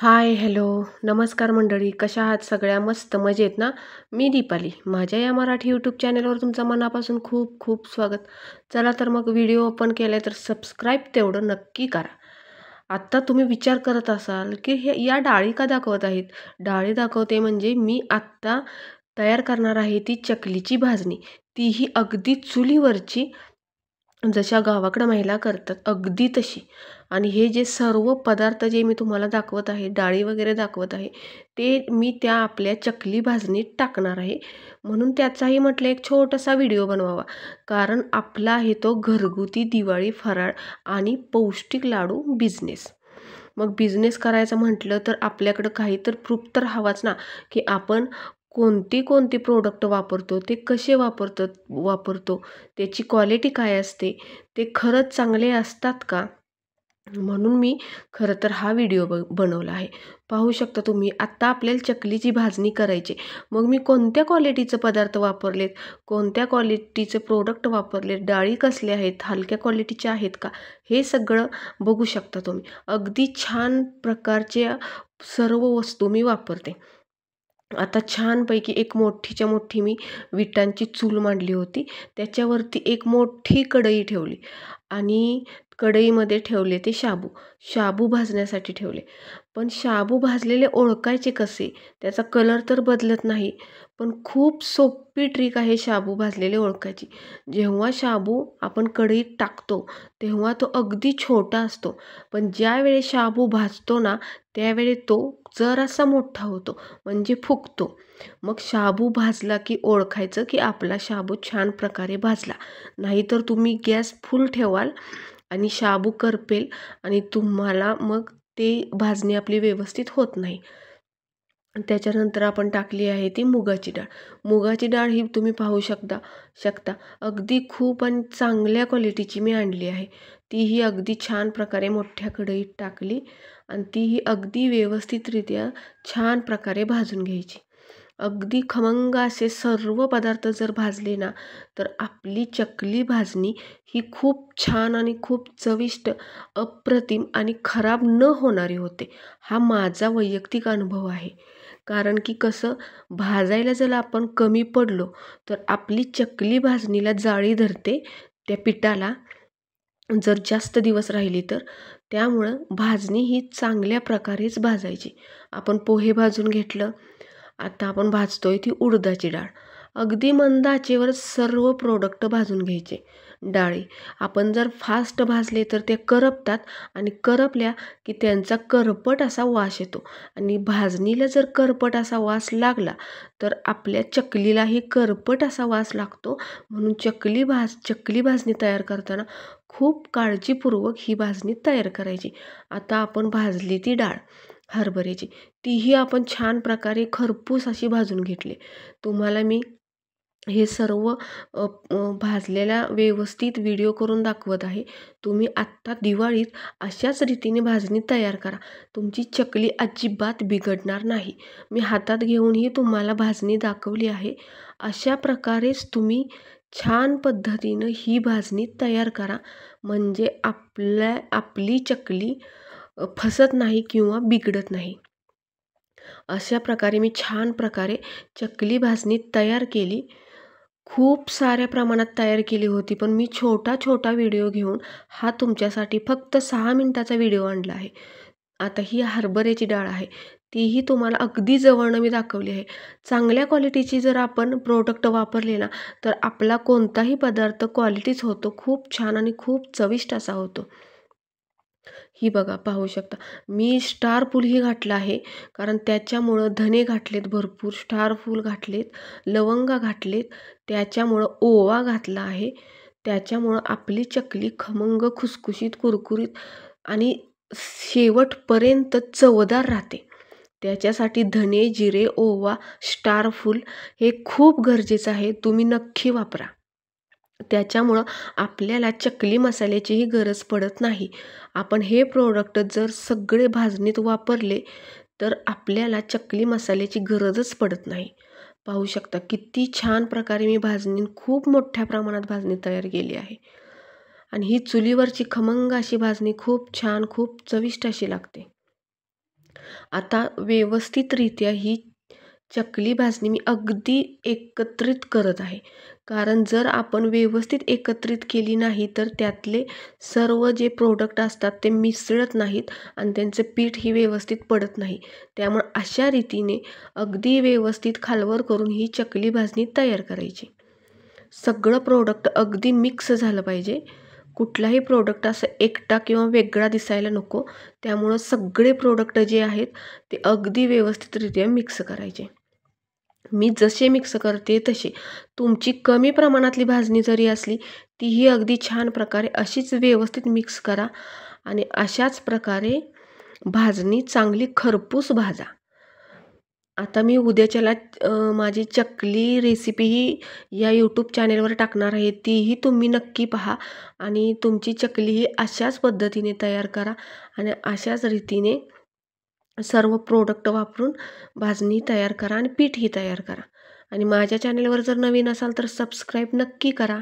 हाय, hello, नमस्कार मंडळी. कशा आहात सगळ्या? मस्त मजेत ना? मी दीपाली. माझ्या या मराठी यूट्यूब चॅनलवर तुमचं मनापासून खूप खूप स्वागत. चला तर मग व्हिडिओ ओपन केला तर सबस्क्राईब तेवढं नक्की करा. आत्ता तुम्ही विचार करत असाल की या डाळी का दाखवत आहेत? डाळी दाखवते म्हणजे मी आत्ता तयार करणार आहे ती चकलीची भाजणी. तीही अगदी चुलीवरची, जशा गावाकडं महिला करतात अगदी तशी. आणि हे जे सर्व पदार्थ जे मी तुम्हाला दाखवत आहे, डाळी वगैरे दाखवत आहे, ते मी त्या आपल्या चकली भाजणीत टाकणार आहे. म्हणून त्याचाही म्हटलं एक छोटासा व्हिडिओ बनवावा. कारण आपला आहे तो घरगुती दिवाळी फराळ आणि पौष्टिक लाडू बिझनेस. मग बिझनेस करायचं म्हटलं तर आपल्याकडं काही तर प्रूफ तर हवाच ना, की आपण कोणती कोणती प्रोडक्ट वापरतो, ते कसे वापरतो, त्याची क्वालिटी काय असते, ते खरंच चांगले असतात का? म्हणून मी खरं तर हा व्हिडिओ बनवला आहे. पाहू शकता तुम्ही, आत्ता आपल्याला चकलीची भाजणी करायची. मग मी कोणत्या क्वालिटीचे पदार्थ वापरलेत, कोणत्या क्वालिटीचे प्रोडक्ट वापरलेत, डाळी कसल्या आहेत, हलक्या क्वालिटीच्या आहेत का, हे सगळं बघू शकता तुम्ही. अगदी छान प्रकारच्या सर्व वस्तू मी वापरते. आता छानपैकी एक मोठीच्या मोठी मी विटांची चूल मांडली होती. त्याच्यावरती एक मोठी कढई ठेवली आणि कढईमध्ये ठेवले ते शाबू भाजण्यासाठी ठेवले. पण शाबू भाजलेले ओळखायचे कसे? त्याचा कलर तर बदलत नाही, पण खूप सोपी ट्रिक आहे शाबू भाजलेले ओळखायची. जेव्हा शाबू आपण कढईत टाकतो, तेव्हा तो अगदी छोटा असतो. पण ज्यावेळी शाबू भाजतो ना, त्यावेळी तो जरासा मोठा होतो, म्हणजे फुगतो. मग शाबू भाजला की ओळखायचं की आपला शाबू छान प्रकारे भाजला. नाहीतर तुम्ही गॅस फुल ठेवाल आणि शाबू करपेल आणि तुम्हाला मग ते भाजणी आपली व्यवस्थित होत नाही. त्याच्यानंतर आपण टाकली आहे ती मुगाची डाळ. मुगाची डाळ ही तुम्ही पाहू शकता अगदी खूप आणि चांगल्या क्वालिटीची मी आणली आहे. तीही अगदी छान प्रकारे मोठ्या कढईत टाकली आणि तीही अगदी व्यवस्थितरित्या छान प्रकारे भाजून घ्यायची. अगदी खमंग असे सर्व पदार्थ जर भाजले ना, तर आपली चकली भाजणी ही खूप छान आणि खूप चविष्ट, अप्रतिम आणि खराब न होणारी होते. हा माझा वैयक्तिक अनुभव आहे. कारण की कसं, भाजायला जर आपण कमी पडलो तर आपली चकली भाजणीला जाळी धरते त्या पिठाला, जर जास्त दिवस राहिली तर. त्यामुळं भाजणी ही चांगल्या प्रकारेच भाजायची. आपण पोहे भाजून घेतलं, आता आपण भाजतोय ती उडदाची डाळ. अगदी मंद आचेवर सर्व प्रोडक्ट भाजून घ्यायचे. डाळी आपण जर फास्ट भाजले तर ते करपतात आणि करपल्या की त्यांचा करपट असा वास येतो. आणि भाजणीला जर करपट असा वास लागला तर आपल्या चकलीलाही करपट असा वास लागतो. म्हणून चकली भाजणी तयार करताना खूप काळजीपूर्वक ही भाजणी तयार करायची. आता आपण भाजली ती डाळ हरभऱ्याची, तीही आपण छान प्रकारे खरपूस अशी भाजून घेतली. तुम्हाला मी हे सर्व भाजलेला व्यवस्थित व्हिडिओ करून दाखवत आहे. तुम्ही आत्ता दिवाळीत अशाच रीतीने भाजणी तयार करा. तुमची चकली अजिबात बिघडणार नाही. मी हातात घेऊनही तुम्हाला भाजणी दाखवली आहे. अशा प्रकारेच तुम्ही छान पद्धतीनं ही भाजणी तयार करा. म्हणजे आपली चकली फसत नाही किंवा बिघडत नाही. अशा प्रकारे मी छान प्रकारे चकली भाजणी तयार केली. खूप साऱ्या प्रमाणात तयार केली होती, पण मी छोटा व्हिडिओ घेऊन हा तुमच्यासाठी फक्त 6 मिनिटाचा व्हिडिओ आणला आहे. आता ही हरभऱ्याची डाळ आहे, तीही तुम्हाला अगदी जवळनं मी दाखवली आहे. चांगल्या क्वालिटीची जर आपण प्रोडक्ट वापरले ना, तर आपला कोणताही पदार्थ क्वालिटीच होतो, खूप छान आणि खूप चविष्ट असा होतो. ही बघा, पाहू शकता. मी स्टार फूलही घातलं आहे, कारण त्याच्यामुळं धने घातलेत भरपूर, स्टार फूल घातलेत, लवंगा घातलेत, त्याच्यामुळं ओवा घातला आहे. त्याच्यामुळं आपली चकली खमंग, खुसखुशीत, कुरकुरीत आणि शेवटपर्यंत चवदार राहते. त्याच्यासाठी धने, जिरे, ओवा, स्टार फूल हे खूप गरजेचं आहे. तुम्ही नक्की वापरा. त्याच्यामुळं आपल्याला चकली मसाल्याचीही गरज पडत नाही. आपण हे प्रोडक्ट जर सगळे भाजणीत वापरले तर आपल्याला चकली मसाल्याची गरजच पडत नाही. पाहू शकता किती छान प्रकारे मी भाजणी खूप मोठ्या प्रमाणात भाजणी तयार केली आहे. आणि ही चुलीवरची खमंग अशी भाजणी खूप छान, खूप चविष्ट अशी लागते. आता व्यवस्थितरित्या ही चकली भाजणी मी अगदी एकत्रित करत आहे. कारण जर आपण व्यवस्थित एकत्रित केली नाही, तर त्यातले सर्व जे प्रोडक्ट असतात ते मिसळत नाहीत आणि त्यांचं पीठही व्यवस्थित पडत नाही. त्यामुळे अशा रीतीने अगदी व्यवस्थित खालवर करून ही चकली भाजणी तयार करायची. सगळं प्रोडक्ट अगदी मिक्स झालं पाहिजे. कुठलाही प्रोडक्ट असं एकटा किंवा वेगळा दिसायला नको. त्यामुळं सगळे प्रोडक्ट जे आहेत ते अगदी व्यवस्थितरित्या मिक्स करायचे. मी जसे मिक्स करते तसे. तुमची कमी प्रमाणातली भाजणी जरी असली, तीही अगदी छान प्रकारे अशीच व्यवस्थित मिक्स करा आणि अशाच प्रकारे भाजणी चांगली खरपूस भाजा. आता मी उद्याच्याला माझी चकली रेसिपीही या यूट्यूब चॅनेलवर टाकणार आहे. तीही तुम्ही नक्की पहा आणि तुमची चकलीही अशाच पद्धतीने तयार करा आणि अशाच रीतीने सर्व प्रोडक्ट वापरून भाजणी तयार करा आणि पीठही तयार करा. आणि माझ्या चॅनेलवर जर नवीन असाल तर सबस्क्राईब नक्की करा.